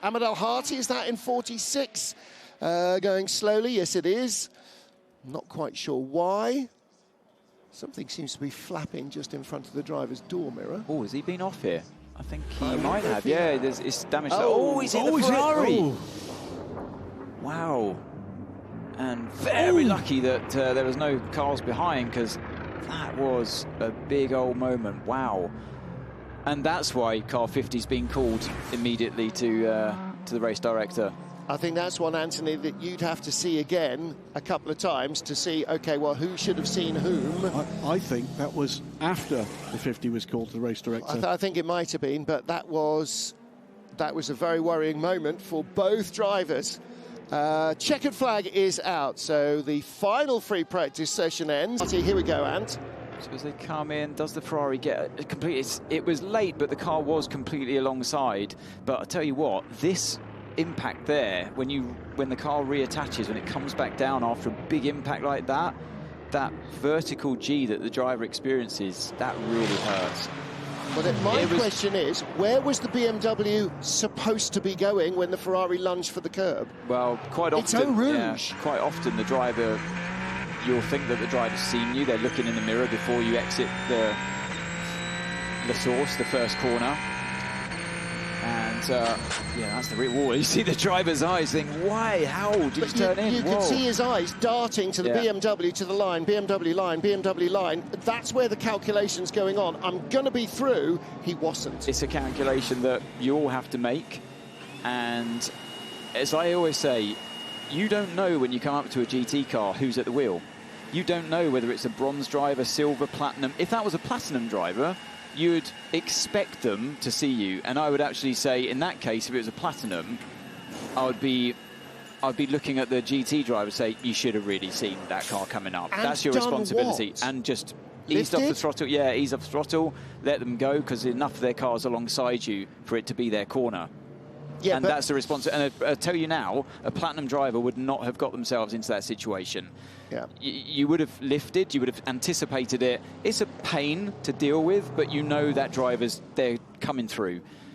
Ahmed Al-Hati, is that in 46? Going slowly, yes it is. Not quite sure why. Something seems to be flapping just in front of the driver's door mirror. Oh, has he been off here? I think he might have. Yeah, it's damaged. Oh, he's hit the Ferrari. Oh. Wow. And very lucky that there was no cars behind, because that was a big old moment. Wow. And that's why car 50's been called immediately to the race director. I think that's one, Anthony, that you'd have to see again a couple of times to see, okay, well, who should have seen whom? I think that was after the 50 was called to the race director. I think it might have been, but that was a very worrying moment for both drivers. Checkered flag is out, so the final free practice session ends. Here we go, Ant. So as they come in, does the Ferrari get a complete... It was late, but the car was completely alongside. But I tell you what, this impact there, when the car reattaches, when it comes back down after a big impact like that, that vertical G that the driver experiences, that really hurts. Well, my question is, where was the BMW supposed to be going when the Ferrari lunged for the curb? Well, quite often... It's Eau Rouge. Yeah, quite often the driver... You'll think that the driver's seen you. They're looking in the mirror before you exit the source, the first corner. And, yeah, that's the real wall. You see the driver's eyes think, why? How did you turn in? You can see his eyes darting to the BMW, to the line, BMW line, BMW line. That's where the calculation's going on. I'm going to be through. He wasn't. It's a calculation that you all have to make. And as I always say, you don't know when you come up to a GT car who's at the wheel. You don't know whether it's a bronze driver, silver, platinum. If that was a platinum driver, you'd expect them to see you. And I would actually say, in that case, if it was a platinum, I'd be looking at the GT driver and say, you should have really seen that car coming up. And that's your responsibility. What? And just ease off the throttle. Yeah, ease off the throttle, let them go, because enough of their cars alongside you for it to be their corner. Yeah, and that's the response. And I tell you now, a platinum driver would not have got themselves into that situation. Yeah. You would have lifted, you would have anticipated it. It's a pain to deal with, but you know that they're coming through.